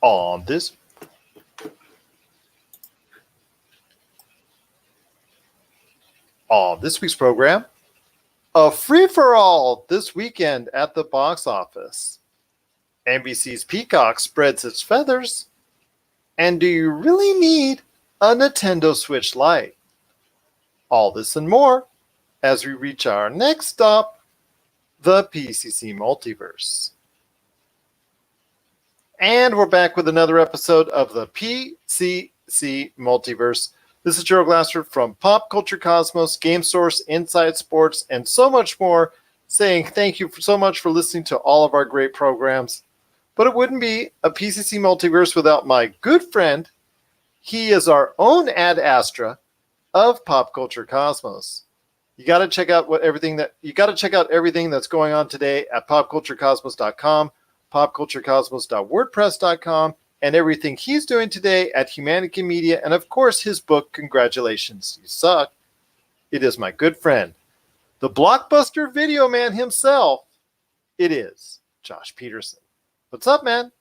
On this week's program, a free-for-all this weekend at the box office. NBC's Peacock spreads its feathers. And do you really need a Nintendo Switch Lite? All this and more as we reach our next stop, the PCC Multiverse. And we're back with another episode of the PCC Multiverse. This is Gerald Glasser from Pop Culture Cosmos, Game Source, Inside Sports, and so much more, saying thank you so much for listening to all of our great programs. But it wouldn't be a PCC Multiverse without my good friend. He is our own Ad Astra of Pop Culture Cosmos. You got to check out everything that's going on today at popculturecosmos.com, popculturecosmos.wordpress.com, and everything he's doing today at Humanity Media, and of course his book, Congratulations, You Suck. It is my good friend, the blockbuster video man himself. It is Josh Peterson. What's up, man?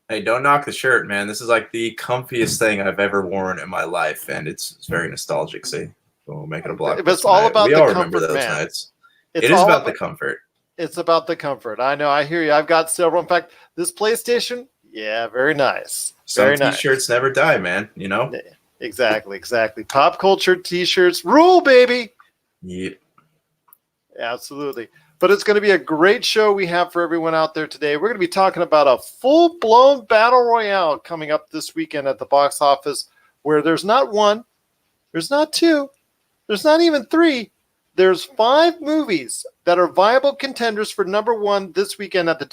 Hey, don't knock the shirt, man. This is like the comfiest thing I've ever worn in my life, and it's very nostalgic. See, we'll make it a blockbuster. It's all about the comfort, remember those man. Nights. It is about the comfort. It's about the comfort. I know. I hear you. I've got several. In fact, this PlayStation, yeah, very nice. Some T-shirts never die, man. You know. Exactly. Pop culture T-shirts rule, baby. Yeah. Absolutely. But it's going to be a great show we have for everyone out there today. We're going to be talking about a full-blown battle royale coming up this weekend at the box office, where there's not one, there's not two, there's not even three. There's 5 movies that are viable contenders for number one this weekend at the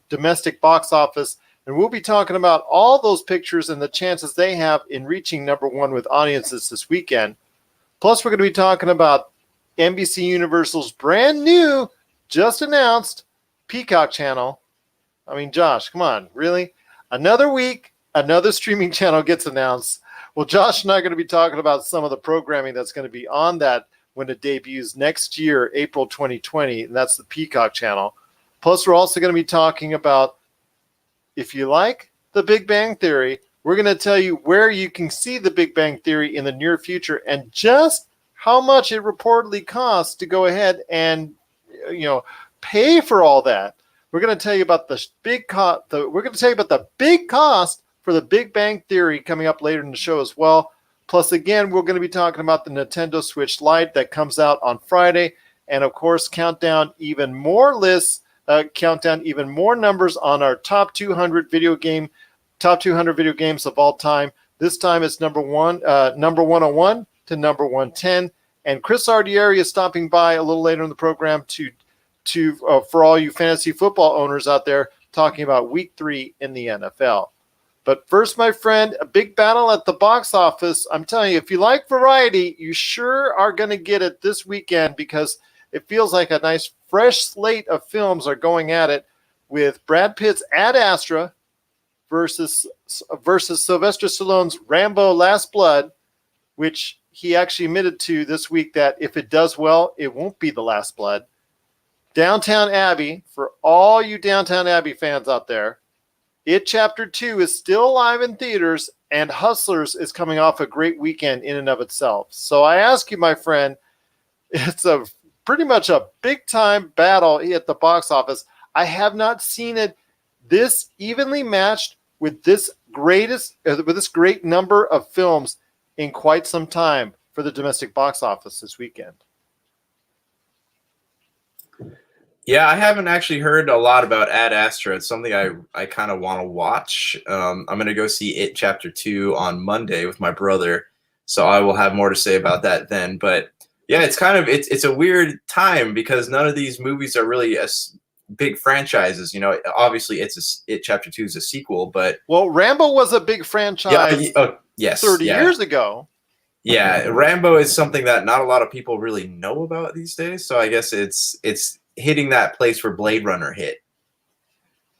domestic box office. And we'll be talking about all those pictures and the chances they have in reaching number one with audiences this weekend. Plus, we're going to be talking about NBC Universal's brand new, just announced Peacock channel. I mean, Josh, come on, really? Another week, another streaming channel gets announced. Well, Josh and I are going to be talking about some of the programming that's going to be on that when it debuts next year, April 2020, and that's the Peacock channel. Plus, we're also going to be talking about, if you like The Big Bang Theory, we're going to tell you where you can see The Big Bang Theory in the near future and just how much it reportedly costs to go ahead and pay for all that. We're going to tell you about the big cost. We're going to tell you about the big cost for The Big Bang Theory coming up later in the show as well. Plus, again, we're going to be talking about the Nintendo Switch Lite that comes out on Friday, and of course, count down even more numbers on our top 200 video games of all time. This time it's number 101 to number 110, and Chris Ardieri is stopping by a little later in the program to for all you fantasy football owners out there, talking about Week 3 in the NFL. But first, my friend, a big battle at the box office. I'm telling you, if you like variety, you sure are going to get it this weekend, because it feels like a nice fresh slate of films are going at it, with Brad Pitt's Ad Astra versus Sylvester Stallone's Rambo: Last Blood, which he actually admitted to this week that if it does well, it won't be The Last Blood. Downton Abbey, for all you Downton Abbey fans out there, It Chapter 2 is still live in theaters, and Hustlers is coming off a great weekend in and of itself. So I ask you, my friend, it's pretty much a big-time battle at the box office. I have not seen it this evenly matched with this great number of films in quite some time for the domestic box office this weekend. Yeah, I haven't actually heard a lot about Ad Astra. It's something I kind of want to watch. I'm going to go see It Chapter 2 on Monday with my brother, so I will have more to say about that then. But yeah, it's a weird time because none of these movies are really as big franchises. Obviously It Chapter 2 is a sequel, but Rambo was a big franchise 30 years ago. Yeah, Rambo is something that not a lot of people really know about these days. So I guess it's hitting that place where Blade Runner hit.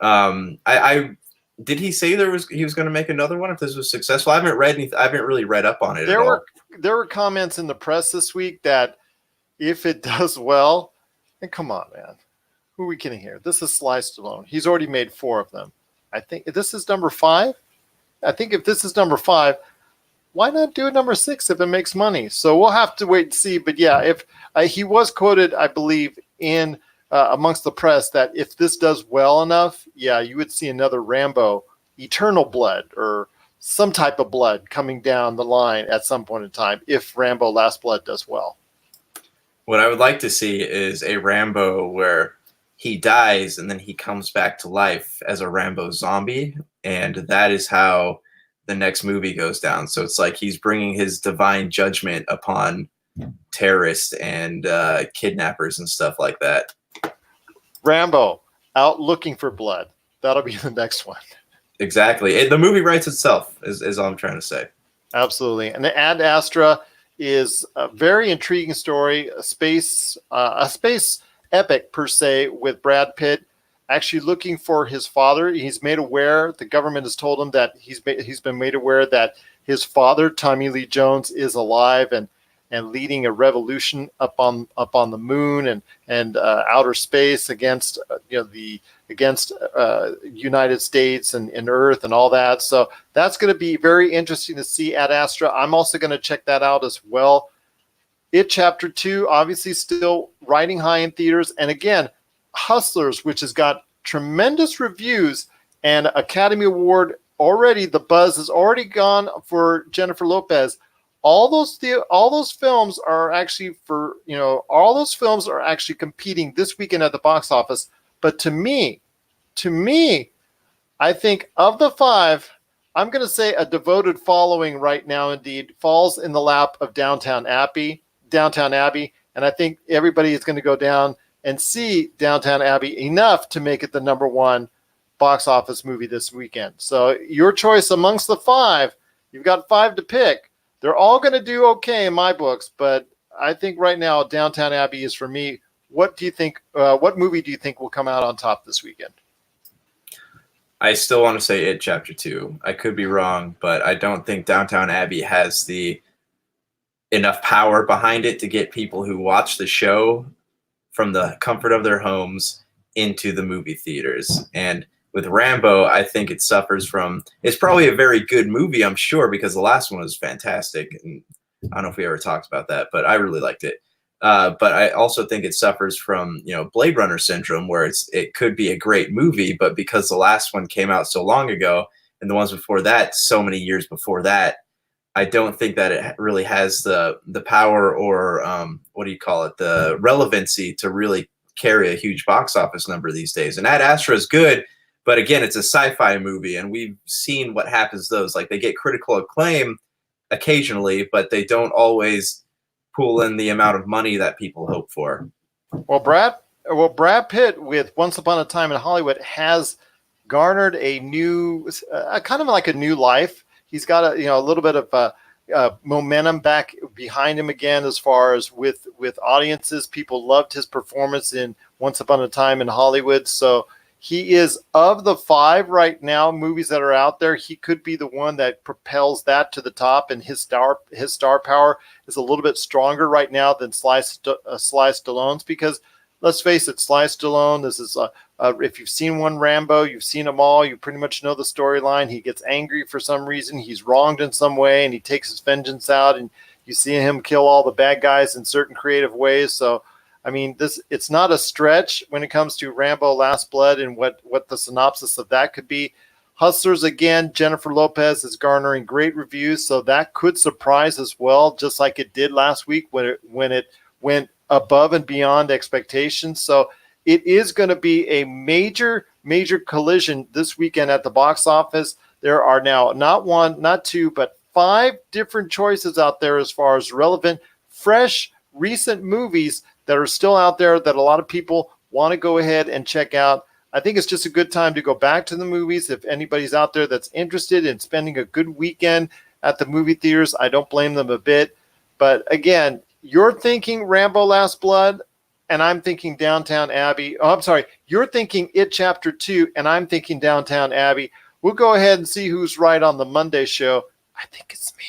Did he say he was going to make another one if this was successful? I haven't really read up on it. There were comments in the press this week that if it does well, and come on, man, who are we kidding here? This is Sly Stallone. He's already made 4 of them. I think this is number 5. I think if this is number 5, why not do a number 6 if it makes money? So we'll have to wait and see. But yeah, if he was quoted, I believe, in amongst the press that if this does well enough, yeah, you would see another Rambo, Eternal Blood, or some type of blood coming down the line at some point in time if Rambo Last Blood does well. What I would like to see is a Rambo where he dies and then he comes back to life as a Rambo zombie, and that is how the next movie goes down. So it's like he's bringing his divine judgment upon terrorists and kidnappers and stuff like that. Rambo out looking for blood. That'll be the next one. Exactly. The movie writes itself, is all I'm trying to say. Absolutely. And Ad Astra is a very intriguing story, a space epic per se, with Brad Pitt actually looking for his father. He's made aware, the government has told him that he's been made aware that his father, Tommy Lee Jones, is alive and leading a revolution up on the moon and outer space against United States and Earth and all that. So that's going to be very interesting to see Ad Astra. I'm also going to check that out as well. It Chapter 2, obviously still riding high in theaters. And again, Hustlers, which has got tremendous reviews and Academy Award already, the buzz has already gone for Jennifer Lopez. All those films are actually competing this weekend at the box office. But to me, I think of the 5, I'm going to say a devoted following right now indeed falls in the lap of Downtown Abbey. And I think everybody is going to go down and see Downtown Abbey enough to make it the number 1 box office movie this weekend. So your choice amongst the 5, you've got 5 to pick. They're all going to do okay in my books, but I think right now Downtown Abbey is for me. What do you think? What movie do you think will come out on top this weekend? I still want to say It Chapter 2. I could be wrong, but I don't think Downtown Abbey has the enough power behind it to get people who watch the show from the comfort of their homes into the movie theaters. And with Rambo, I think it suffers from, it's probably a very good movie, I'm sure, because the last one was fantastic. And I don't know if we ever talked about that, but I really liked it. But I also think it suffers from, Blade Runner syndrome, where it could be a great movie, but because the last one came out so long ago and the ones before that, so many years before that, I don't think that it really has the power or the relevancy to really carry a huge box office number these days. And Ad Astra is good, but again, it's a sci-fi movie, and we've seen what happens to those. Like, they get critical acclaim occasionally, but they don't always pull in the amount of money that people hope for. Well, Brad Pitt with Once Upon a Time in Hollywood has garnered a new, kind of like a new life. He's got a little bit of momentum back behind him again, as far as with audiences. People loved his performance in Once Upon a Time in Hollywood. So he is, of the 5 right now movies that are out there, he could be the one that propels that to the top, and his star power is a little bit stronger right now than Sly Stallone's, because let's face it, Sly Stallone, this is if you've seen one Rambo, you've seen them all, you pretty much know the storyline. He gets angry for some reason, he's wronged in some way, and he takes his vengeance out, and you see him kill all the bad guys in certain creative ways. So I mean, it's not a stretch when it comes to Rambo Last Blood and what the synopsis of that could be. Hustlers, again, Jennifer Lopez is garnering great reviews, so that could surprise as well, just like it did last week when it went above and beyond expectations. So it is going to be a major collision this weekend at the box office. There are now not 1, not 2, but 5 different choices out there as far as relevant, fresh, recent movies that are still out there that a lot of people want to go ahead and check out. I think it's just a good time to go back to the movies. If anybody's out there that's interested in spending a good weekend at the movie theaters, I don't blame them a bit. But again, you're thinking Rambo Last Blood, and I'm thinking Downtown Abbey. Oh, I'm sorry. You're thinking It Chapter 2, and I'm thinking Downtown Abbey. We'll go ahead and see who's right on the Monday show. I think it's me.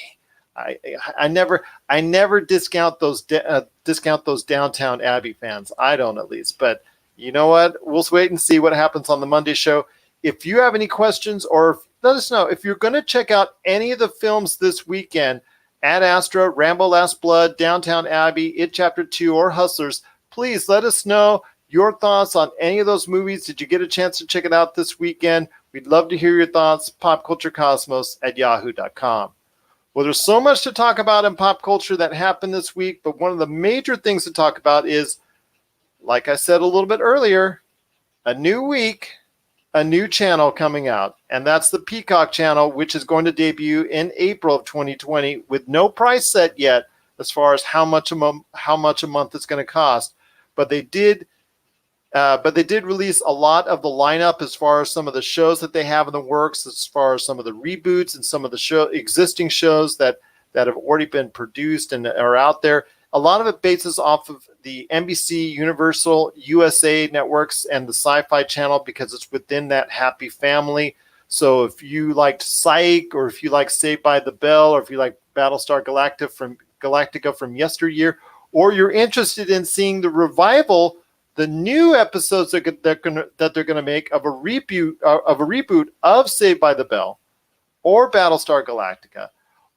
I never discount those Downtown Abbey fans. I don't, at least. But you know what? We'll wait and see what happens on the Monday show. if you have any questions, or let us know if you're going to check out any of the films this weekend. Ad Astra, Rambo Last Blood, Downtown Abbey, It Chapter 2, or Hustlers, please let us know your thoughts on any of those movies. Did you get a chance to check it out this weekend? We'd love to hear your thoughts. popculturecosmos@yahoo.com. Well, there's so much to talk about in pop culture that happened this week, but one of the major things to talk about is, like I said a little bit earlier, a new week, a new channel coming out, and that's the Peacock channel, which is going to debut in April of 2020 with no price set yet as far as how much a month it's going to cost. But they did release a lot of the lineup as far as some of the shows that they have in the works, as far as some of the reboots and some of the existing shows that have already been produced and are out there. A lot of it bases off of the NBC, Universal, USA networks, and the Sci-Fi Channel because it's within that happy family. So if you liked Psych, or if you like Saved by the Bell, or if you like Battlestar Galactica from yesteryear, or you're interested in seeing the revival, the new episodes that they're going to make of a reboot of Saved by the Bell, or Battlestar Galactica,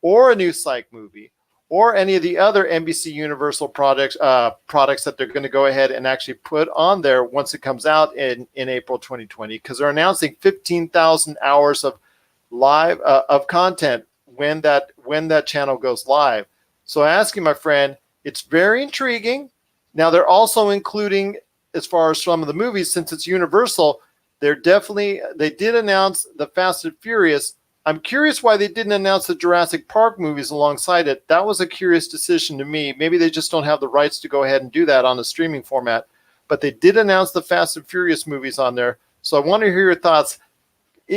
or a new Psych movie, or any of the other NBC Universal products that they're going to go ahead and actually put on there once it comes out in April 2020, because they're announcing 15,000 hours of live of content when that channel goes live. So I ask you, my friend, it's very intriguing. Now they're also including, as far as some of the movies, since it's Universal, they did announce the Fast and Furious. I'm curious why they didn't announce the Jurassic Park movies alongside it. That was a curious decision to me. Maybe they just don't have the rights to go ahead and do that on a streaming format. But they did announce the Fast and Furious movies on there. So I want to hear your thoughts.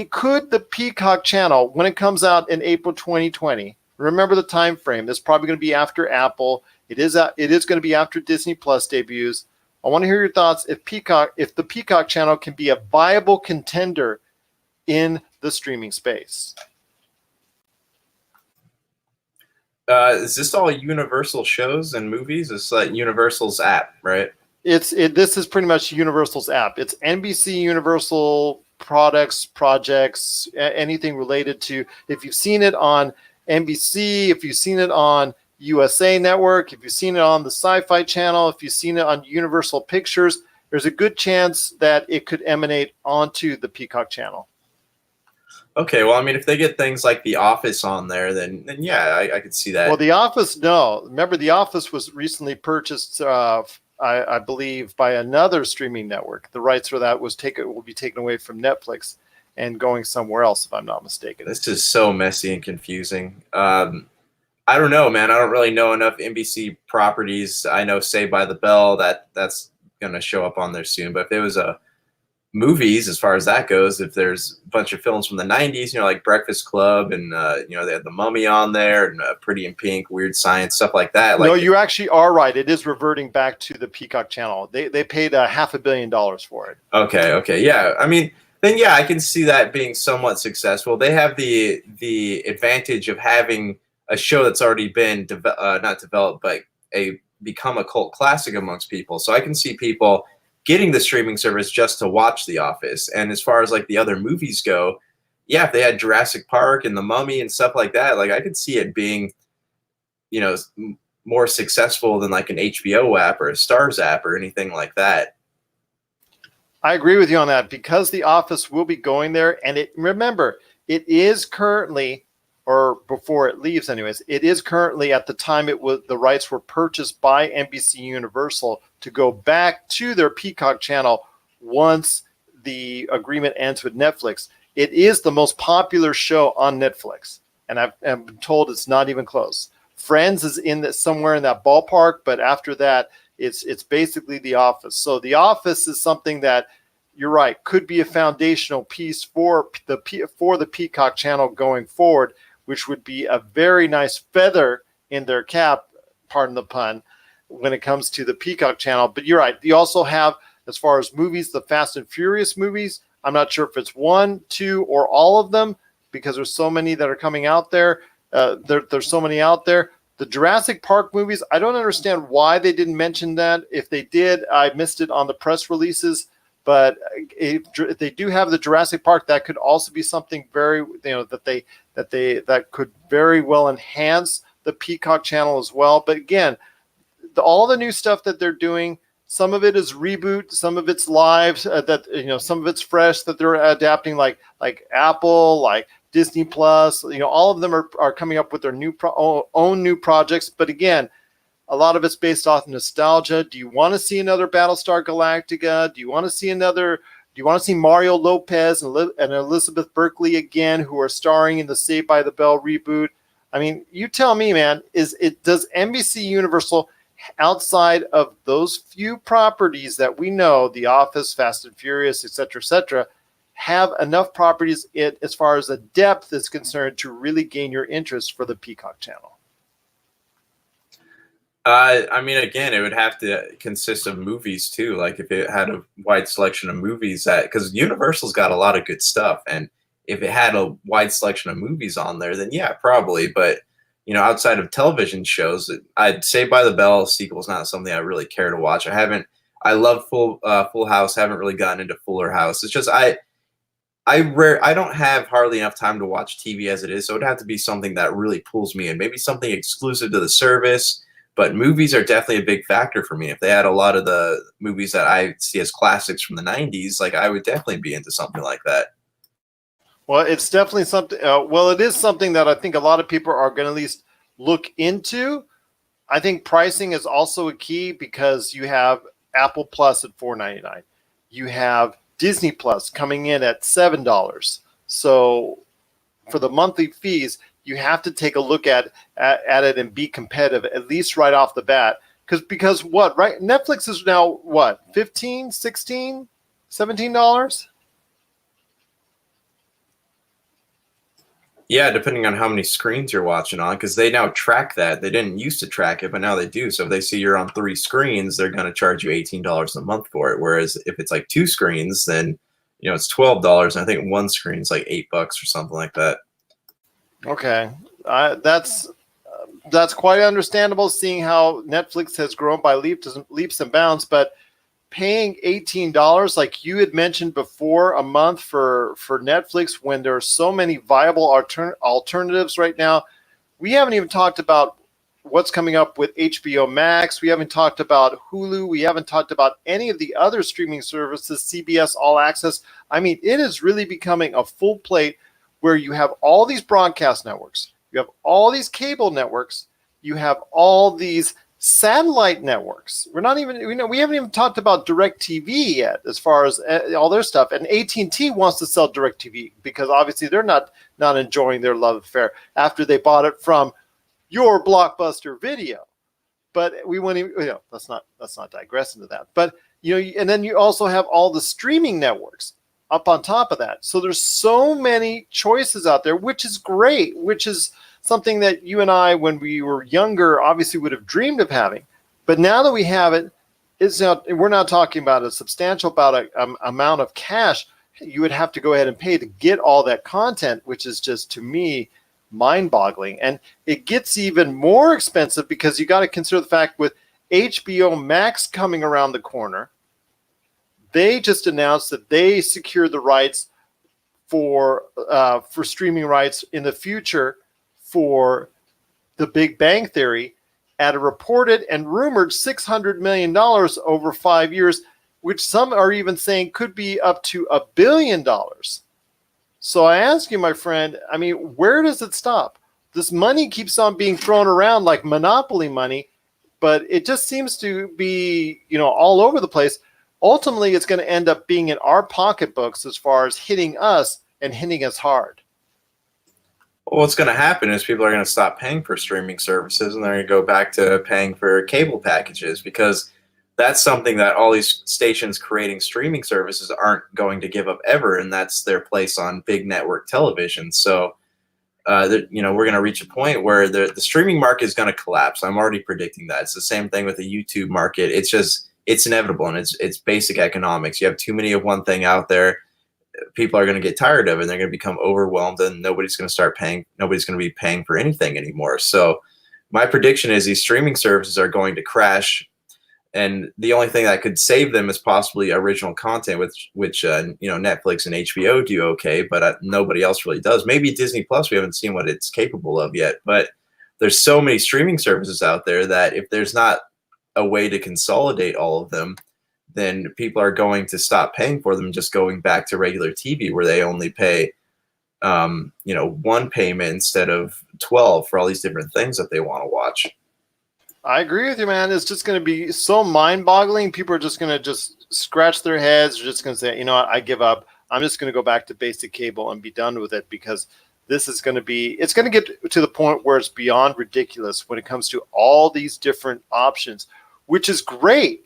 Could the Peacock channel, when it comes out in April 2020, remember the time frame, it's probably going to be after Apple. It is going to be after Disney Plus debuts. I want to hear your thoughts if the Peacock channel can be a viable contender in the streaming space. Is this all Universal shows and movies? It's like Universal's app, right? This is pretty much Universal's app. It's NBC Universal projects, anything related to, if you've seen it on NBC, if you've seen it on USA Network, if you've seen it on the Sci-Fi Channel, if you've seen it on Universal Pictures, there's a good chance that it could emanate onto the Peacock channel. Okay, well, I mean, if they get things like The Office on there, then yeah, I could see that. Well, The Office, no. Remember, The Office was recently purchased, I believe, by another streaming network. The rights for that will be taken away from Netflix and going somewhere else, if I'm not mistaken. This is so messy and confusing. I don't know, man. I don't really know enough NBC properties. I know Saved by the Bell, that's going to show up on there soon. But if there was movies, as far as that goes, if there's a bunch of films from the 90s, like Breakfast Club, and they had The Mummy on there, and Pretty in Pink, Weird Science, stuff like that. No, you actually are right. It is reverting back to the Peacock channel. They paid $500 million for it. Okay, yeah. I mean, then yeah, I can see that being somewhat successful. They have the advantage of having a show that's already been not developed, but become a cult classic amongst people. So I can see people getting the streaming service just to watch The Office. And as far as like the other movies go, yeah, if they had Jurassic Park and The Mummy and stuff like that, like I could see it being, more successful than like an HBO app or a Starz app or anything like that. I agree with you on that, because The Office will be going there. And remember, it is currently, or before it leaves anyways, it is currently, at the time the rights were purchased by NBC Universal to go back to their Peacock channel once the agreement ends with Netflix. It is the most popular show on Netflix, and I've been told it's not even close. Friends is somewhere in that ballpark, but after that, it's basically The Office. So The Office is something that, you're right, could be a foundational piece for the Peacock channel going forward, which would be a very nice feather in their cap, pardon the pun, when it comes to the Peacock channel. But you're right. You also have, as far as movies, the Fast and Furious movies. I'm not sure if it's 1, 2, or all of them, because there's so many that are coming out there. There's so many out there. The Jurassic Park movies, I don't understand why they didn't mention that. If they did, I missed it on the press releases. But if they do have the Jurassic Park, that could also be something very, that could very well enhance the Peacock channel as well. But again, all the new stuff that they're doing, some of it is reboot, some of it's live, some of it's fresh that they're adapting, like Apple, like Disney Plus. All of them are coming up with their own new projects. But again, a lot of it's based off nostalgia. Do you want to see another Battlestar Galactica? Do you want to see Mario Lopez and Elizabeth Berkley again, who are starring in the Saved by the Bell reboot? I mean, you tell me, man. Does NBC Universal, outside of those few properties that we know, The Office, Fast and Furious, etc., have enough properties as far as the depth is concerned to really gain your interest for the Peacock channel? I mean, again, it would have to consist of movies too. Like if it had a wide selection of movies, because Universal's got a lot of good stuff, and if it had a wide selection of movies on there, then yeah, probably. But outside of television shows, I'd say By the Bell sequel is not something I really care to watch. I love Full House. Haven't really gotten into Fuller House. It's just I don't have hardly enough time to watch TV as it is, so it'd have to be something that really pulls me in. Maybe something exclusive to the service. But movies are definitely a big factor for me. If they had a lot of the movies that I see as classics from the 90s, like I would definitely be into something like that. Well, it's definitely something. It is something that I think a lot of people are going to at least look into. I think pricing is also a key because you have Apple Plus at $4.99. You have Disney Plus coming in at $7. So for the monthly fees, you have to take a look at it and be competitive, at least right off the bat. Because what, right? Netflix is now what, $15, $16, $17? Yeah, depending on how many screens you're watching on, because they now track that. They didn't used to track it, but now they do. So if they see you're on 3 screens, they're going to charge you $18 a month for it. Whereas if it's like 2 screens, then it's $12. And I think 1 screen is like $8 or something like that. Okay, that's quite understandable, seeing how Netflix has grown by leaps and bounds. But paying $18, like you had mentioned before, a month for Netflix, when there are so many viable alternatives right now. We haven't even talked about what's coming up with HBO Max. We haven't talked about Hulu. We haven't talked about any of the other streaming services, CBS All Access. I mean, it is really becoming a full plate where you have all these broadcast networks, you have all these cable networks, you have all these satellite networks. We haven't even talked about DirecTV yet as far as all their stuff. And AT&T wants to sell DirecTV because obviously they're not enjoying their love affair after they bought it from your Blockbuster Video. But we want to, let's not digress into that. But and then you also have all the streaming networks up on top of that. So there's so many choices out there, which is great, which is something that you and I, when we were younger, obviously would have dreamed of having. But now that we have it, we're not talking about a substantial amount of cash you would have to go ahead and pay to get all that content, which is just, to me, mind-boggling. And it gets even more expensive because you got to consider the fact with HBO Max coming around the corner, they just announced that they secured the rights for streaming rights in the future for The Big Bang Theory at a reported and rumored $600 million over 5 years, which some are even saying could be up to $1 billion. So I ask you, my friend, I mean, where does it stop? This money keeps on being thrown around like monopoly money, but it just seems to be, all over the place. Ultimately, it's going to end up being in our pocketbooks as far as hitting us and hitting us hard. Well, what's going to happen is people are going to stop paying for streaming services and they're going to go back to paying for cable packages, because that's something that all these stations creating streaming services aren't going to give up ever, and that's their place on big network television. So, we're going to reach a point where the streaming market is going to collapse. I'm already predicting that. It's the same thing with the YouTube market. It's inevitable, and it's basic economics. You have too many of one thing out there, people are going to get tired of it, and they're going to become overwhelmed, and nobody's going to be paying for anything anymore. So my prediction is these streaming services are going to crash. And the only thing that could save them is possibly original content, which Netflix and HBO do okay, but nobody else really does. Maybe Disney Plus, we haven't seen what it's capable of yet. But there's so many streaming services out there that if there's not a way to consolidate all of them, then people are going to stop paying for them, just going back to regular TV where they only pay one payment instead of 12 for all these different things that they want to watch. I agree with you, man. It's just going to be so mind-boggling. People are just going to just scratch their heads. They're just going to say, you know what, I give up. I'm just going to go back to basic cable and be done with it, because this is going to be, it's going to get to the point where it's beyond ridiculous when it comes to all these different options, which is great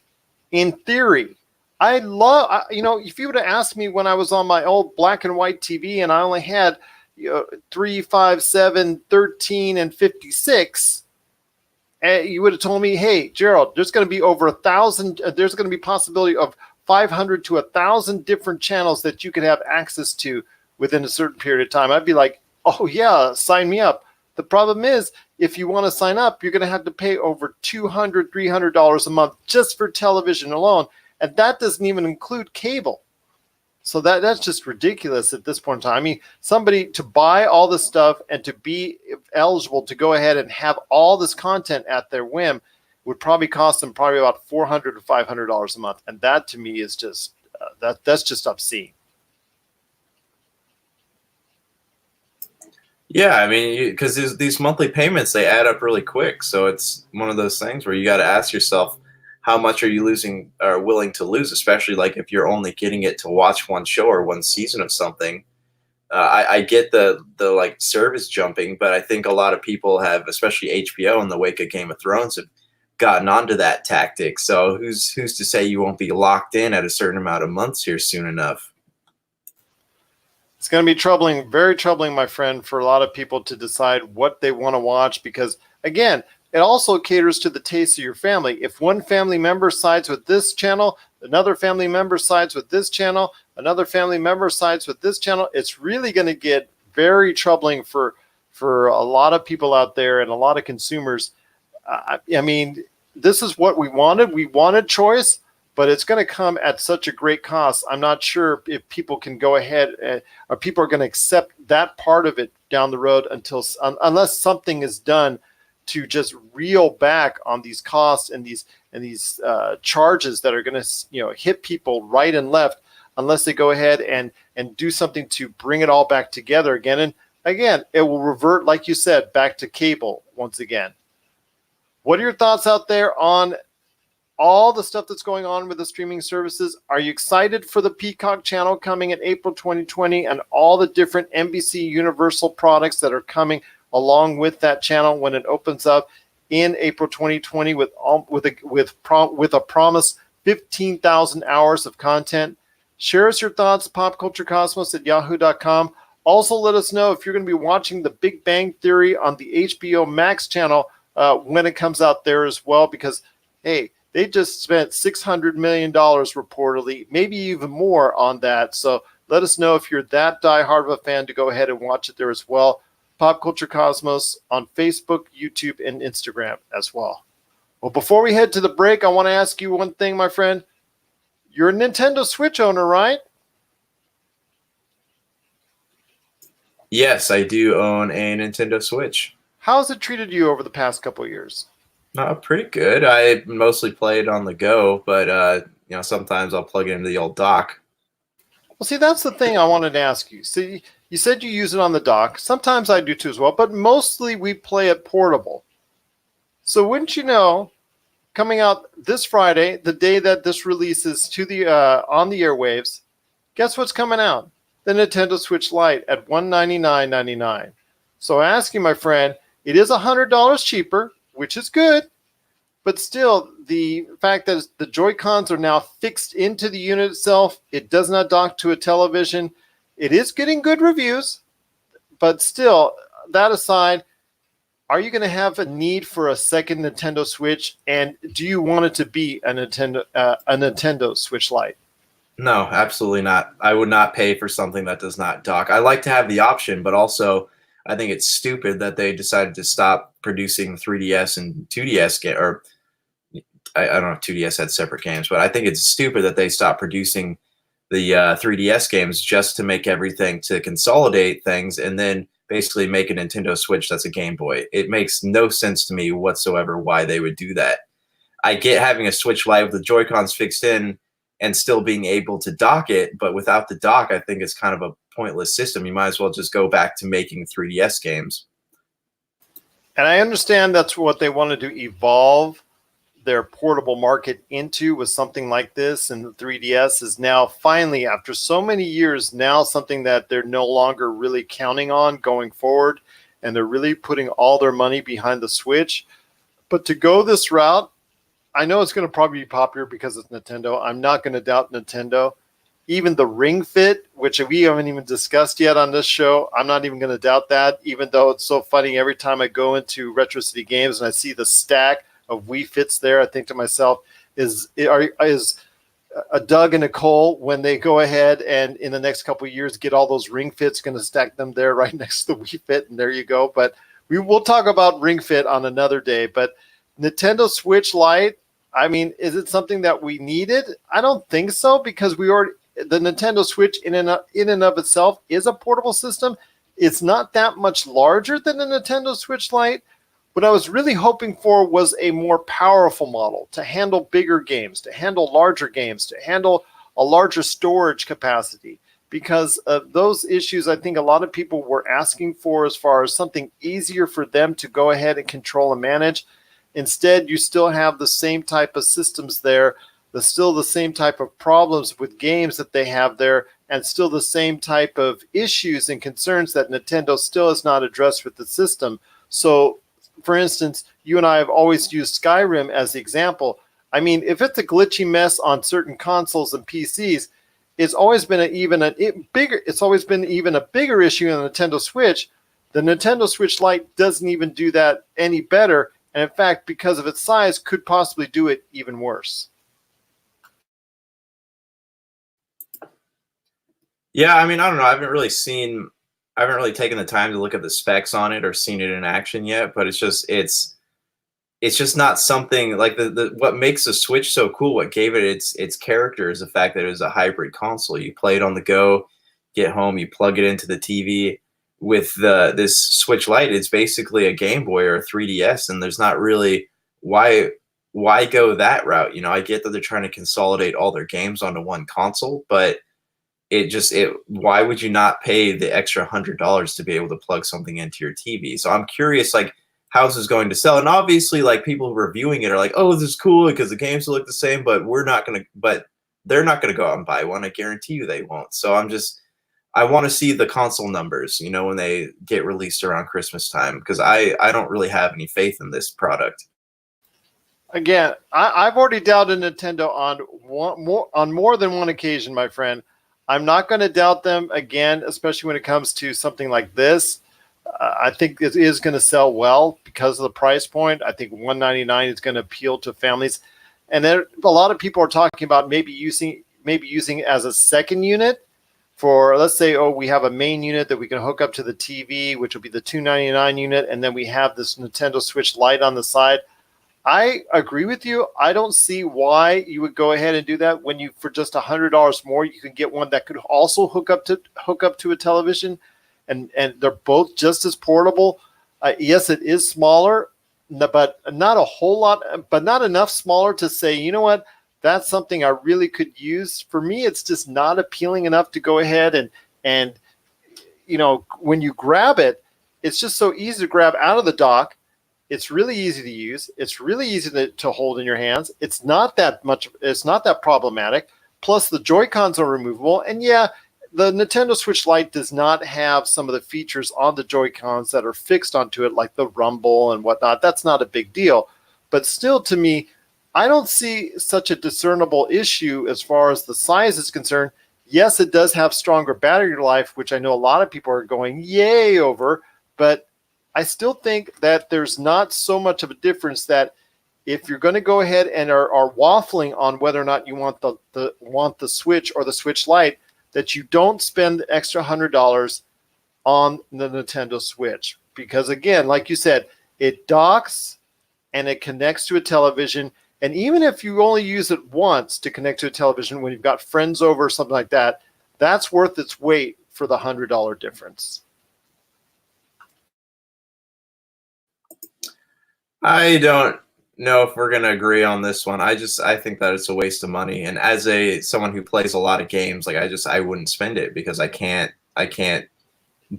in theory. I love, if you would have asked me when I was on my old black and white TV and I only had 3, 5, 7, 13, and 56, you would have told me, hey, Gerald, there's going to be over 1,000, there's going to be possibility of 500 to 1,000 different channels that you could have access to within a certain period of time. I'd be like, oh yeah, sign me up. The problem is, if you want to sign up, you're going to have to pay over $200, $300 a month just for television alone. And that doesn't even include cable. So that's just ridiculous at this point in time. I mean, somebody to buy all this stuff and to be eligible to go ahead and have all this content at their whim would probably cost them about $400 to $500 a month. And that to me is just, that's just obscene. Yeah, I mean, because these monthly payments, they add up really quick. So it's one of those things where you got to ask yourself, how much are you losing or willing to lose, especially like if you're only getting it to watch one show or one season of something. I get the like service jumping, but I think a lot of people have, especially HBO in the wake of Game of Thrones, have gotten onto that tactic. So who's to say you won't be locked in at a certain amount of months here soon enough? It's going to be troubling, very troubling, my friend, for a lot of people to decide what they want to watch, because, again, it also caters to the taste of your family. If one family member sides with this channel, another family member sides with this channel, another family member sides with this channel, it's really going to get very troubling for a lot of people out there and a lot of consumers. I mean, this is what we wanted. We wanted choice, but it's going to come at such a great cost. I'm not sure if people can go ahead or people are going to accept that part of it down the road unless something is done to just reel back on these costs and these charges that are going to hit people right and left, unless they go ahead and do something to bring it all back together again. And again, it will revert, like you said, back to cable once again. What are your thoughts out there on all the stuff that's going on with the streaming services? Are you excited for the Peacock channel coming in April 2020 and all the different NBC Universal products that are coming along with that channel when it opens up in April 2020 with a promised 15,000 hours of content? Share us your thoughts, popculturecosmos@yahoo.com. Also, let us know if you're going to be watching The Big Bang Theory on the HBO Max channel when it comes out there as well, because, hey, they just spent $600 million reportedly, maybe even more on that. So let us know if you're that diehard of a fan to go ahead and watch it there as well. Pop Culture Cosmos on Facebook, YouTube, and Instagram as well. Well, before we head to the break, I want to ask you one thing, my friend. You're a Nintendo Switch owner, right? Yes, I do own a Nintendo Switch. How has it treated you over the past couple of years? Pretty good. I mostly play it on the go, but sometimes I'll plug it into the old dock. Well, see, that's the thing I wanted to ask you. See, you said you use it on the dock. Sometimes I do too as well, but mostly we play it portable. So wouldn't you know, coming out this Friday, the day that this releases to the on the airwaves, guess what's coming out? The Nintendo Switch Lite at $199.99. So I ask you, my friend, it is $100 cheaper, which is good, but still, the fact that the Joy-Cons are now fixed into the unit itself, it does not dock to a television. It is getting good reviews, but still, that aside, are you going to have a need for a second Nintendo Switch, and do you want it to be a Nintendo Switch Lite? No, absolutely not. I would not pay for something that does not dock. I like to have the option, but also I think it's stupid that they decided to stop producing 3DS and 2DS I don't know if 2DS had separate games, but I think it's stupid that they stopped producing the 3DS games just to make everything to consolidate things and then basically make a Nintendo Switch that's a Game Boy. It makes no sense to me whatsoever why they would do that. I get having a Switch Lite with the Joy-Cons fixed in and still being able to dock it, but without the dock, I think it's kind of a pointless system. You might as well just go back to making 3DS games. And I understand that's what they wanted to evolve their portable market into, with something like this, and the 3DS is now finally, after so many years, now something that they're no longer really counting on going forward, and they're really putting all their money behind the Switch. But to go this route, I know it's going to probably be popular because it's Nintendo. I'm not going to doubt Nintendo. Even the Ring Fit, which we haven't even discussed yet on this show, I'm not even going to doubt that, even though it's so funny every time I go into Retro City Games and I see the stack of Wii Fits there, I think to myself, is a Doug and Nicole, when they go ahead and in the next couple of years get all those Ring Fits, going to stack them there right next to the Wii Fit, and there you go. But we will talk about Ring Fit on another day. But Nintendo Switch Lite, I mean, is it something that we needed? I don't think so, because the Nintendo Switch in and of itself is a portable system. It's not that much larger than the Nintendo Switch Lite. What I was really hoping for was a more powerful model to handle bigger games, to handle larger games, to handle a larger storage capacity. Because of those issues, I think a lot of people were asking for, as far as something easier for them to go ahead and control and manage. Instead, you still have the same type of systems there, still the same type of problems with games that they have there, and still the same type of issues and concerns that Nintendo still has not addressed with the system. So, for instance, you and I have always used Skyrim as the example. I mean, if it's a glitchy mess on certain consoles and PCs, it's always been even a bigger issue in the Nintendo Switch. The Nintendo Switch Lite doesn't even do that any better, and in fact, because of its size, could possibly do it even worse. Yeah, I mean, I don't know. I haven't really taken the time to look at the specs on it or seen it in action yet, but it's just not something like what makes the Switch so cool, what gave it its character, is the fact that it was a hybrid console. You play it on the go, get home, you plug it into the TV. With this Switch Lite, it's basically a Game Boy or a 3DS, and there's not really why go that route. You know, I get that they're trying to consolidate all their games onto one console, but why would you not pay the extra $100 to be able to plug something into your TV? So I'm curious, like, how this is going to sell. And obviously, like, people reviewing it are like, oh, this is cool because the games look the same, but they're not gonna go out and buy one. I guarantee you they won't. So I want to see the console numbers, you know, when they get released around Christmas time, because I don't really have any faith in this product. Again, I've already doubted Nintendo on more than one occasion, my friend. I'm not going to doubt them again, especially when it comes to something like this. I think it is going to sell well because of the price point. I think $199 is going to appeal to families, and then a lot of people are talking about maybe using it as a second unit for, let's say, we have a main unit that we can hook up to the TV, which will be the $299 unit, and then we have this Nintendo Switch Lite on the side. I agree with you. I don't see why you would go ahead and do that when for just $100 more, you can get one that could also hook up to a television, and they're both just as portable. Yes, it is smaller, but not a whole lot, but not enough smaller to say, you know what, that's something I really could use. For me, it's just not appealing enough to go ahead and you know, when you grab it, it's just so easy to grab out of the dock. It's really easy to use. It's really easy to hold in your hands. It's not that problematic. Plus, the Joy-Cons are removable. And yeah, the Nintendo Switch Lite does not have some of the features on the Joy-Cons that are fixed onto it, like the rumble and whatnot. That's not a big deal. But still, to me, I don't see such a discernible issue as far as the size is concerned. Yes, it does have stronger battery life, which I know a lot of people are going yay over, but I still think that there's not so much of a difference that if you're going to go ahead and are waffling on whether or not you want the Switch or the Switch Lite, that you don't spend the extra $100 on the Nintendo Switch. Because again, like you said, it docks and it connects to a television. And even if you only use it once to connect to a television when you've got friends over or something like that, that's worth its weight for the $100 difference. I don't know if we're going to agree on this one. I think that it's a waste of money. And as someone who plays a lot of games, like I wouldn't spend it because I can't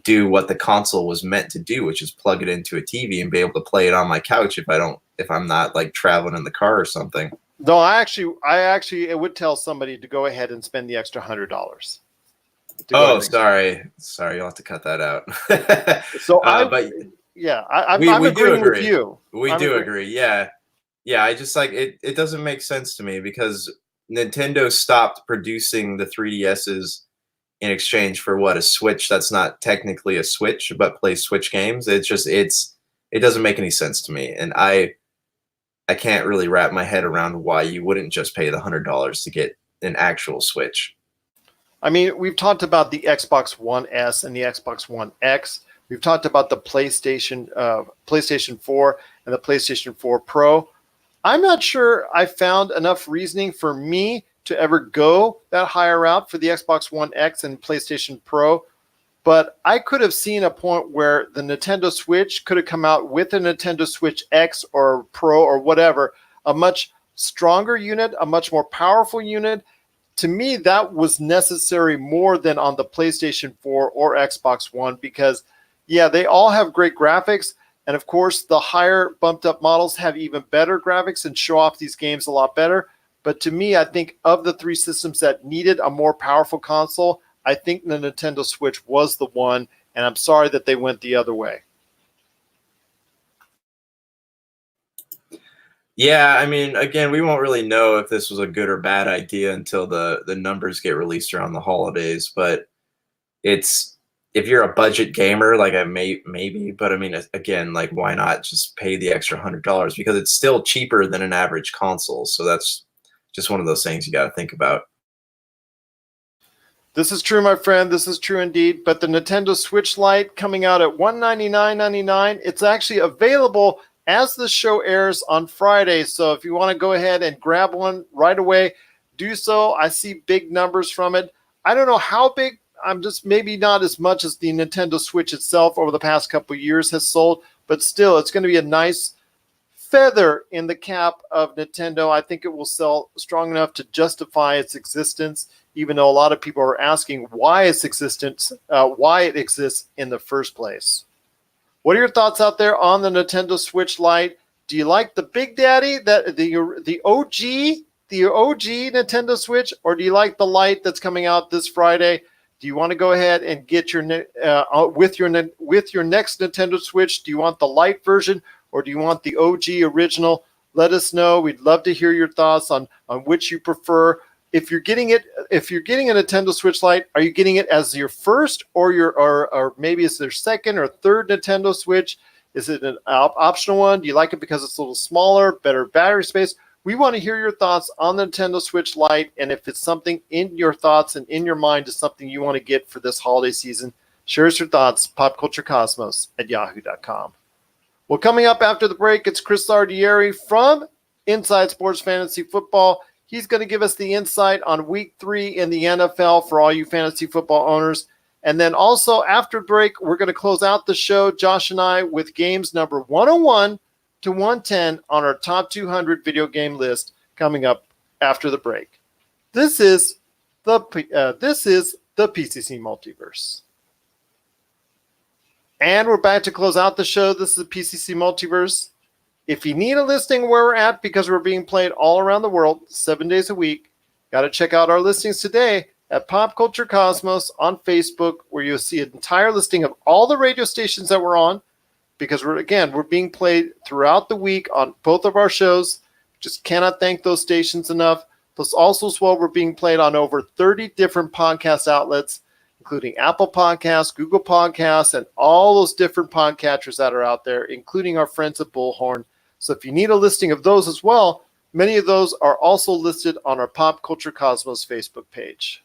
do what the console was meant to do, which is plug it into a TV and be able to play it on my couch if I'm not like traveling in the car or something. No, I actually would tell somebody to go ahead and spend the extra $100. Oh, sorry, you'll have to cut that out. So I'm agreeing agree. with you. We do agree. Yeah. I just like it. It doesn't make sense to me because Nintendo stopped producing the 3DSs in exchange for what, a Switch that's not technically a Switch but plays Switch games. It doesn't make any sense to me, and I can't really wrap my head around why you wouldn't just pay the $100 to get an actual Switch. I mean, we've talked about the Xbox One S and the Xbox One X. We've talked about the PlayStation 4 and the PlayStation 4 Pro. I'm not sure I found enough reasoning for me to ever go that higher route for the Xbox One X and PlayStation Pro, but I could have seen a point where the Nintendo Switch could have come out with a Nintendo Switch X or Pro or whatever, a much stronger unit, a much more powerful unit. To me, that was necessary more than on the PlayStation 4 or Xbox One because, yeah, they all have great graphics. And of course, the higher bumped up models have even better graphics and show off these games a lot better. But to me, I think of the three systems that needed a more powerful console, I think the Nintendo Switch was the one. And I'm sorry that they went the other way. Yeah, I mean, again, we won't really know if this was a good or bad idea until the numbers get released around the holidays. But if you're a budget gamer, like maybe, but I mean, again, like why not just pay the extra $100 because it's still cheaper than an average console. So that's just one of those things you got to think about. This is true, my friend. This is true indeed. But the Nintendo Switch Lite coming out at $199.99, it's actually available as the show airs on Friday. So if you want to go ahead and grab one right away, do so. I see big numbers from it. I don't know how big. I'm just maybe not as much as the Nintendo Switch itself over the past couple of years has sold, but still it's going to be a nice feather in the cap of Nintendo. I think it will sell strong enough to justify its existence, even though a lot of people are asking why it exists in the first place. What are your thoughts out there on the Nintendo Switch Lite? Do you like the Big Daddy, the OG Nintendo Switch, or do you like the Lite that's coming out this Friday? Do you want to go ahead and get your with your next Nintendo Switch? Do you want the Lite version or do you want the OG original? Let us know. We'd love to hear your thoughts on which you prefer. If you're getting a Nintendo Switch Lite, are you getting it as your first or maybe it's their second or third Nintendo Switch? Is it an optional one? Do you like it because it's a little smaller, better battery space? We want to hear your thoughts on the Nintendo Switch Lite, and if it's something in your thoughts and in your mind is something you want to get for this holiday season, share us your thoughts, popculturecosmos@yahoo.com. Well, coming up after the break, it's Chris Lardieri from Inside Sports Fantasy Football. He's going to give us the insight on Week 3 in the NFL for all you fantasy football owners. And then also after break, we're going to close out the show, Josh and I, with games number 101 to 110 on our top 200 video game list coming up after the break. This is the PCC Multiverse. And we're back to close out the show. This is the PCC Multiverse. If you need a listing where we're at, because we're being played all around the world 7 days a week, got to check out our listings today at Pop Culture Cosmos on Facebook, where you'll see an entire listing of all the radio stations that we're on, because we're being played throughout the week on both of our shows. Just cannot thank those stations enough. Plus also as well, we're being played on over 30 different podcast outlets, including Apple Podcasts, Google Podcasts, and all those different podcatchers that are out there, including our friends at Bullhorn. So if you need a listing of those as well, many of those are also listed on our Pop Culture Cosmos Facebook page.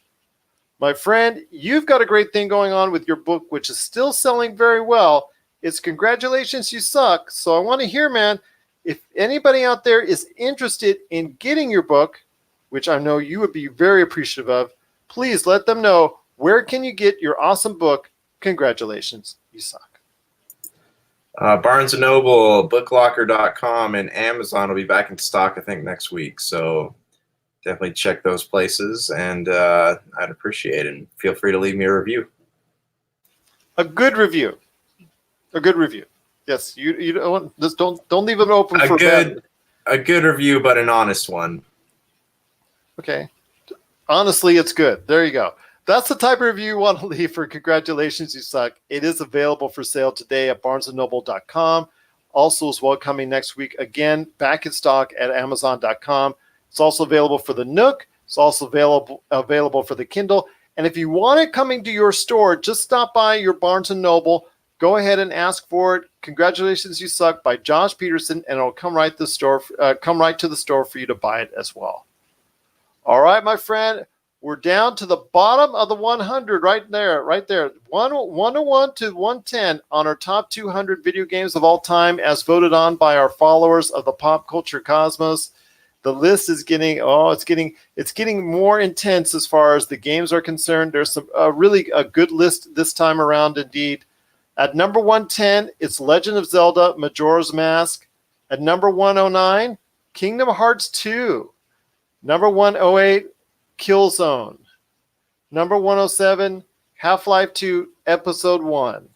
My friend, you've got a great thing going on with your book, which is still selling very well. It's Congratulations, You Suck. So I want to hear, man, if anybody out there is interested in getting your book, which I know you would be very appreciative of, please let them know, where can you get your awesome book? Congratulations, you suck. Barnes & Noble, booklocker.com, and Amazon will be back in stock, I think, next week. So definitely check those places, and I'd appreciate it. And feel free to leave me a review. A good review. A good review. Yes, you don't leave it open for bad. A good review, but an honest one. Okay. Honestly, it's good. There you go. That's the type of review you want to leave for Congratulations, You Suck. It is available for sale today at barnesandnoble.com. Also, as well, coming next week, again, back in stock at amazon.com. It's also available for the Nook. It's also available for the Kindle. And if you want it coming to your store, just stop by your Barnes & Noble. Go ahead and ask for it. Congratulations, You Suck by Josh Peterson, and it'll come right to the store for you to buy it as well. All right, my friend. We're down to the bottom of the 100 right there. 101 to 110 on our top 200 video games of all time as voted on by our followers of the Pop Culture Cosmos. The list is getting more intense as far as the games are concerned. There's some really a good list this time around indeed. At number 110, it's Legend of Zelda Majora's Mask. At number 109, Kingdom Hearts 2. Number 108, Killzone. Number 107, Half-Life 2 Episode 1.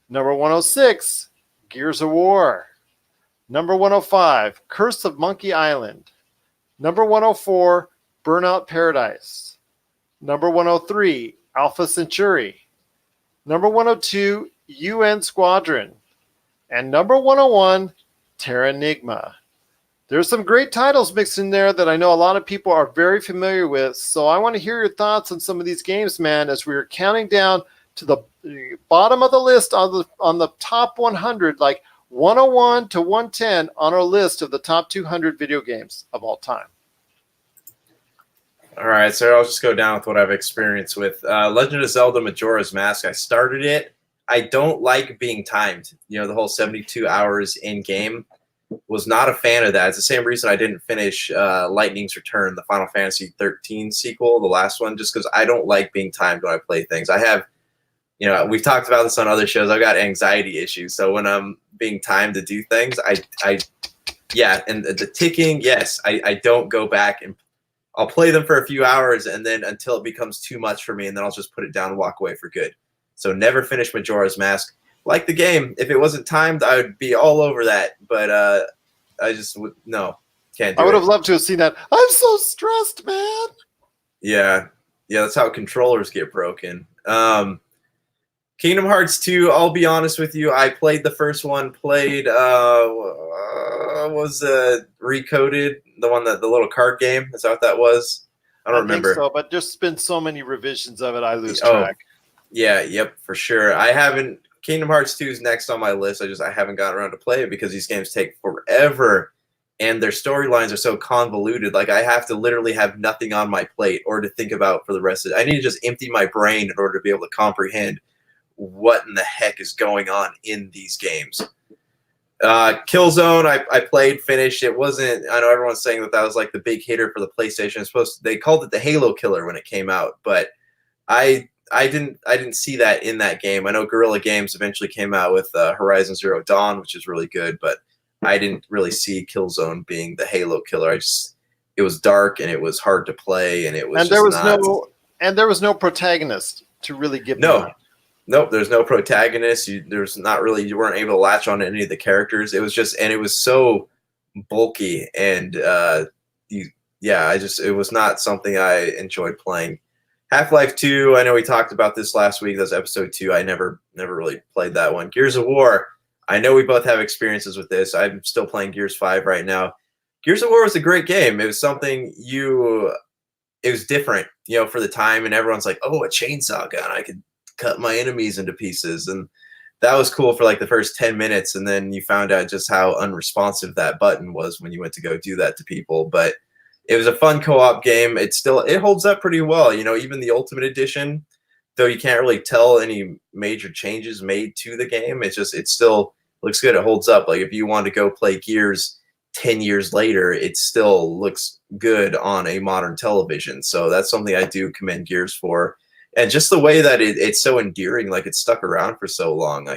Number 106, Gears of War. Number 105, Curse of Monkey Island. Number 104, Burnout Paradise. Number 103, Alpha Centauri. Number 102, UN Squadron. And number 101, Terranigma. There's some great titles mixed in there that I know a lot of people are very familiar with. So I want to hear your thoughts on some of these games, man, as we're counting down to the bottom of the list on the top 100, like 101 to 110 on our list of the top 200 video games of all time. All right, so I'll just go down with what I've experienced with Legend of Zelda Majora's Mask. I started it. I don't like being timed. You know, the whole 72 hours in-game. Was not a fan of that. It's the same reason I didn't finish Lightning's Return, the Final Fantasy 13 sequel, the last one, just because I don't like being timed when I play things. I have, you know, we've talked about this on other shows. I've got anxiety issues. So when I'm being timed to do things, yeah, and the ticking, yes, I don't go back, and I'll play them for a few hours and then until it becomes too much for me, and then I'll just put it down and walk away for good. So never finish Majora's Mask. Like the game, if it wasn't timed, I would be all over that. But I just can't do it. I would have loved to have seen that. I'm so stressed, man. Yeah, that's how controllers get broken. Kingdom Hearts 2, I'll be honest with you, I played the first one, Recoded, the one that the little card game, is that what that was? I don't remember. Think so, but there's been so many revisions of it, I lose track. Yep, for sure. Kingdom Hearts 2 is next on my list. I haven't gotten around to play it because these games take forever and their storylines are so convoluted. Like I have to literally have nothing on my plate or to think about for the rest of it. I need to just empty my brain in order to be able to comprehend what in the heck is going on in these games. Killzone, I played, finished. It wasn't, I know everyone's saying that was like the big hitter for the PlayStation. They called it the Halo killer when it came out, but I didn't see that in that game. I know Guerrilla Games eventually came out with Horizon Zero Dawn, which is really good, but I didn't really see Killzone being the Halo killer. It was dark and it was hard to play, and there was no protagonist to really give. Nope, there's no protagonist. You weren't able to latch on to any of the characters. It was so bulky, and it was not something I enjoyed playing. Half-Life 2, I know we talked about this last week. That was episode 2. I never really played that one. Gears of War, I know we both have experiences with this. I'm still playing Gears 5 right now. Gears of War was a great game. It was something it was different, for the time, and everyone's like, oh, a chainsaw gun. I could cut my enemies into pieces, and that was cool for like the first 10 minutes, and then you found out just how unresponsive that button was when you went to go do that to people. But it was a fun co-op game. It holds up pretty well. Even the Ultimate Edition, though you can't really tell any major changes made to the game. It still looks good. It holds up. Like if you want to go play Gears 10 years later, it still looks good on a modern television. So that's something I do commend Gears for. And just the way that it's so endearing, like it's stuck around for so long.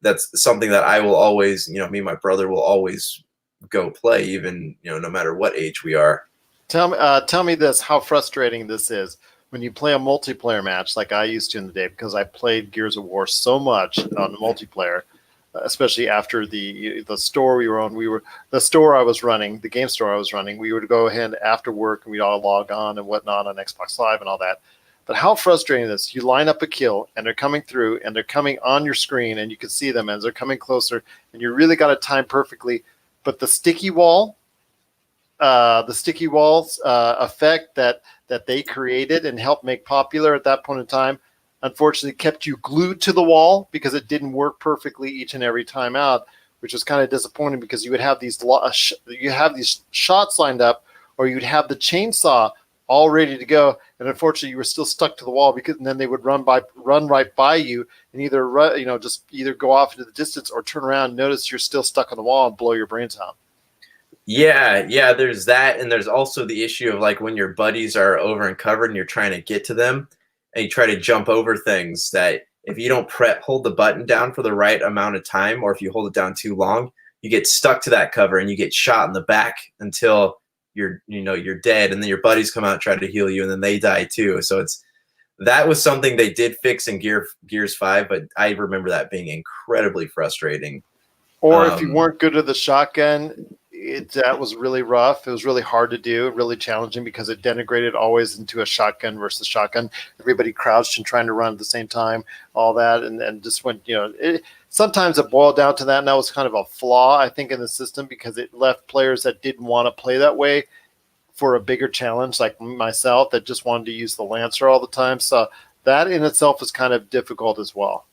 That's something that I will always, me and my brother will always go play, even, no matter what age we are. Tell me this, how frustrating this is when you play a multiplayer match like I used to in the day, because I played Gears of War so much on the multiplayer, especially after the store we were on. The store I was running, the game store I was running. We would go ahead after work and we'd all log on and whatnot on Xbox Live and all that. But how frustrating is this? You line up a kill and they're coming through and they're coming on your screen and you can see them as they're coming closer and you really got to time perfectly. But the sticky walls effect that they created and helped make popular at that point in time, unfortunately kept you glued to the wall because it didn't work perfectly each and every time out, which was kind of disappointing because you would have these shots lined up, or you'd have the chainsaw all ready to go, and unfortunately you were still stuck to the wall and then they would run right by you and either go off into the distance or turn around and notice you're still stuck on the wall and blow your brains out. Yeah, there's that, and there's also the issue of like when your buddies are over and covered and you're trying to get to them and you try to jump over things, that if you don't hold the button down for the right amount of time, or if you hold it down too long, you get stuck to that cover and you get shot in the back until you're dead, and then your buddies come out and try to heal you and then they die too. So that was something they did fix in Gears 5, but I remember that being incredibly frustrating. Or if you weren't good at the shotgun, that was really rough. It was really hard to do, really challenging because it denigrated always into a shotgun versus shotgun. Everybody crouched and trying to run at the same time, all that, and just went, sometimes it boiled down to that, and that was kind of a flaw, I think, in the system because it left players that didn't want to play that way for a bigger challenge, like myself, that just wanted to use the Lancer all the time. So that in itself is kind of difficult as well.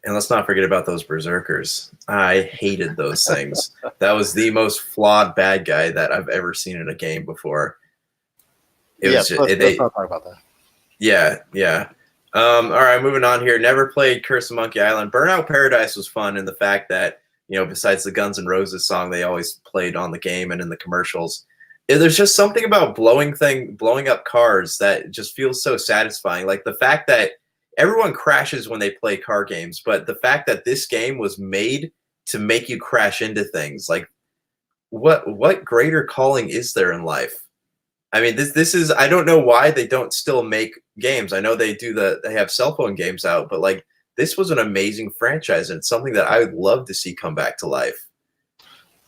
And let's not forget about those berserkers. I hated those things. That was the most flawed bad guy that I've ever seen in a game before. Let's not talk about that. Yeah. All right, moving on here. Never played Curse of Monkey Island. Burnout Paradise was fun in the fact that, besides the Guns N' Roses song, they always played on the game and in the commercials. There's just something about blowing up cars that just feels so satisfying. Like the fact that everyone crashes when they play car games, but the fact that this game was made to make you crash into things, like what greater calling is there in life? I mean, this is, I don't know why they don't still make games. I know they have cell phone games out, but like this was an amazing franchise and it's something that I would love to see come back to life.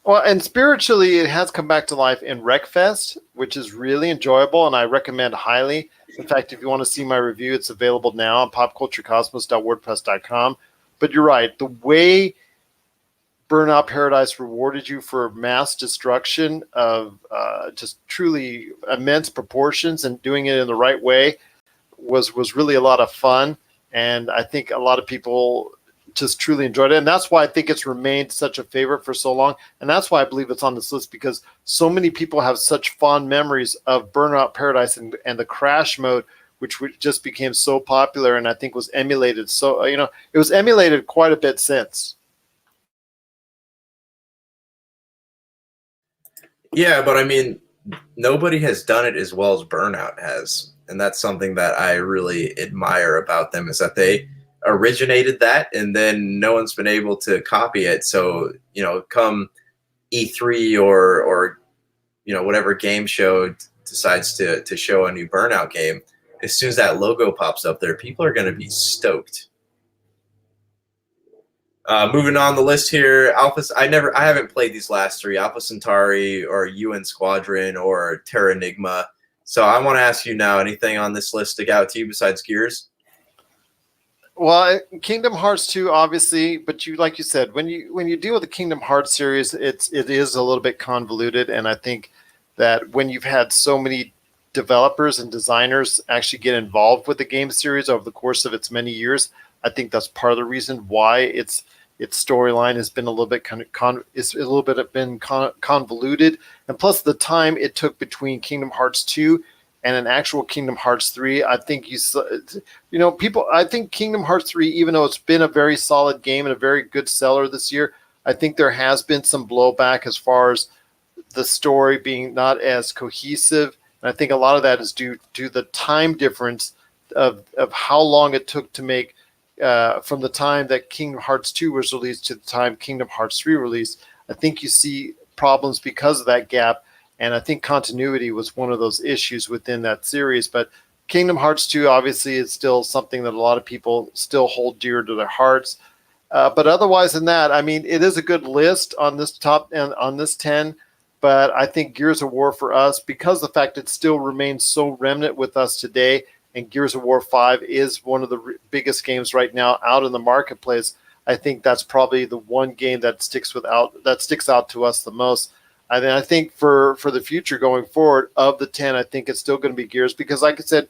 Well, and spiritually, it has come back to life in Wreckfest, which is really enjoyable, and I recommend highly. In fact, if you want to see my review, it's available now on popculturecosmos.wordpress.com. But you're right. The way Burnout Paradise rewarded you for mass destruction of just truly immense proportions and doing it in the right way was really a lot of fun. And I think a lot of people just truly enjoyed it. And that's why I think it's remained such a favorite for so long. And that's why I believe it's on this list, because so many people have such fond memories of Burnout Paradise and the crash mode, which just became so popular and I think was emulated. So, it was emulated quite a bit since. Yeah, but I mean, nobody has done it as well as Burnout has. And that's something that I really admire about them, is that they originated that and then no one's been able to copy it. So, come E3 or whatever game show decides to show a new Burnout game, as soon as that logo pops up there, people are going to be stoked. Moving on the list here, I haven't played these last three, Alpha Centauri or UN Squadron or Terra Enigma. So I want to ask you now, anything on this list stick out to you besides Gears? Well, Kingdom Hearts 2, obviously, but like you said, when you deal with the Kingdom Hearts series, it is a little bit convoluted, and I think that when you've had so many developers and designers actually get involved with the game series over the course of its many years, I think that's part of the reason why its storyline has been a little bit convoluted, and plus the time it took between Kingdom Hearts 2 and an actual Kingdom Hearts 3, I think I think Kingdom Hearts 3, even though it's been a very solid game and a very good seller this year, I think there has been some blowback as far as the story being not as cohesive. And I think a lot of that is due to the time difference of how long it took to make from the time that Kingdom Hearts 2 was released to the time Kingdom Hearts 3 released. I think you see problems because of that gap. And I think continuity was one of those issues within that series. But Kingdom Hearts 2 obviously is still something that a lot of people still hold dear to their hearts. But otherwise than that, I mean, it is a good list on this top and on this 10. But I think Gears of War for us, because the fact it still remains so remnant with us today, and Gears of War 5 is one of the biggest games right now out in the marketplace, I think that's probably the one game that sticks out to us the most. And I think for the future going forward of the 10, I think it's still going to be Gears because, like I said,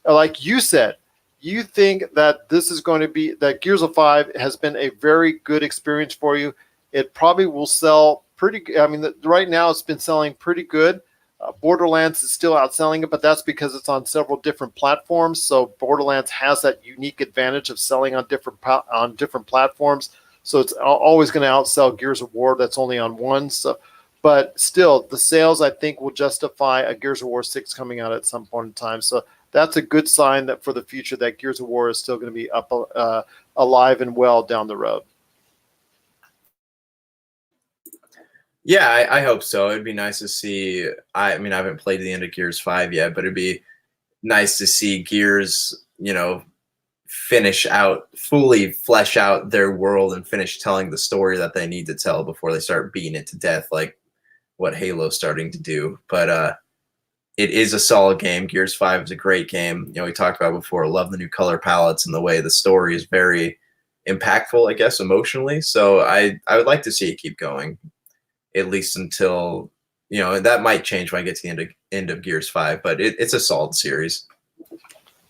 like you said, you think that this is going to be that Gears of 5 has been a very good experience for you. It probably will sell pretty. I mean, right now it's been selling pretty good. Borderlands is still outselling it, but that's because it's on several different platforms. So Borderlands has that unique advantage of selling on different platforms. So it's always going to outsell Gears of War that's only on one. So. But still, the sales, I think, will justify a Gears of War 6 coming out at some point in time. So that's a good sign that for the future that Gears of War is still going to be up alive and well down the road. Yeah, I hope so. It'd be nice to see. I mean, I haven't played the end of Gears 5 yet, but it'd be nice to see Gears, fully flesh out their world and finish telling the story that they need to tell before they start beating it to death, like what Halo's starting to do. But it is a solid game. Gears 5 is a great game. We talked about before. I love the new color palettes and the way the story is very impactful, I guess, emotionally. So I would like to see it keep going, at least until that might change when I get to the end of Gears 5. But it's a solid series.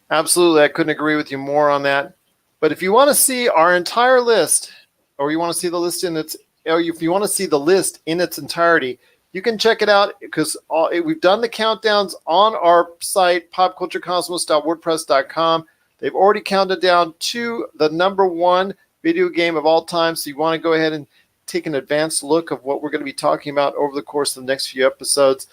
Absolutely, I couldn't agree with you more on that. But if you want to see our entire list, or you want to see the list if you want to see the list in its entirety, you can check it out because we've done the countdowns on our site, popculturecosmos.wordpress.com. They've already counted down to the number one video game of all time. So you want to go ahead and take an advanced look of what we're going to be talking about over the course of the next few episodes.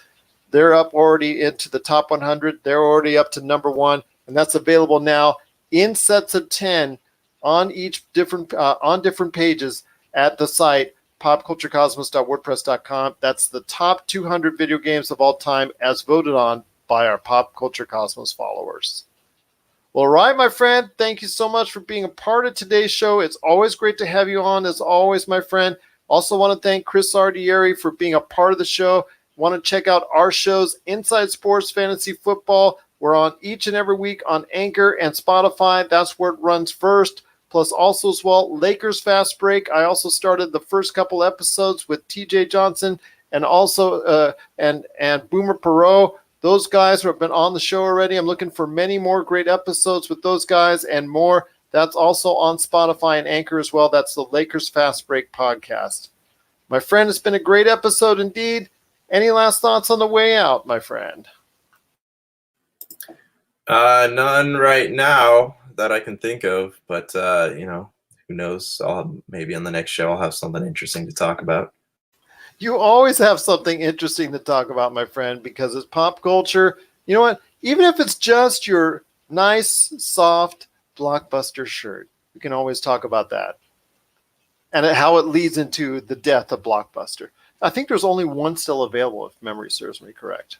They're up already into the top 100. They're already up to number one, and that's available now in sets of 10 on different pages at the site, popculturecosmos.wordpress.com. That's the top 200 video games of all time as voted on by our Pop Culture Cosmos followers. Well, all right, my friend, thank you so much for being a part of today's show. It's always great to have you on, as always, my friend. Also want to thank Chris Ardieri for being a part of the show. Want to check out our shows, Inside Sports Fantasy Football. We're on each and every week on Anchor and Spotify. That's where it runs first. Plus also as well, Lakers Fast Break. I also started the first couple episodes with TJ Johnson and also and Boomer Perot. Those guys have been on the show already. I'm looking for many more great episodes with those guys and more. That's also on Spotify and Anchor as well. That's the Lakers Fast Break podcast. My friend, it's been a great episode indeed. Any last thoughts on the way out, my friend? None right now that I can think of, but who knows? Maybe on the next show I'll have something interesting to talk about. You always have something interesting to talk about, my friend, because it's pop culture. You know what? Even if it's just your nice, soft Blockbuster shirt, we can always talk about that and how it leads into the death of Blockbuster. I think there's only one still available, if memory serves me correct.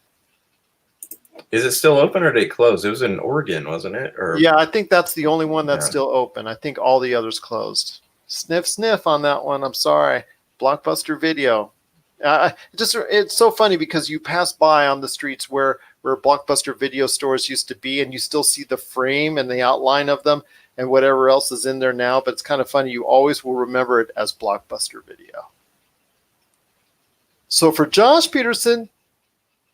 Is it still open or did it close? It was in Oregon, wasn't it? Yeah, I think that's the only one that's still open. I think all the others closed. Sniff, sniff on that one. I'm sorry. Blockbuster Video. It's so funny because you pass by on the streets where Blockbuster Video stores used to be, and you still see the frame and the outline of them and whatever else is in there now. But it's kind of funny. You always will remember it as Blockbuster Video. So for Josh Peterson,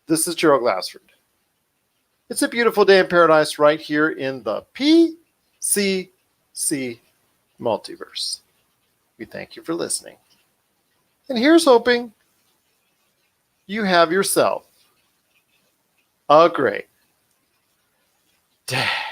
this is Gerald Glassford. It's a beautiful day in paradise right here in the PCC Multiverse. We thank you for listening. And here's hoping you have yourself a great Dang.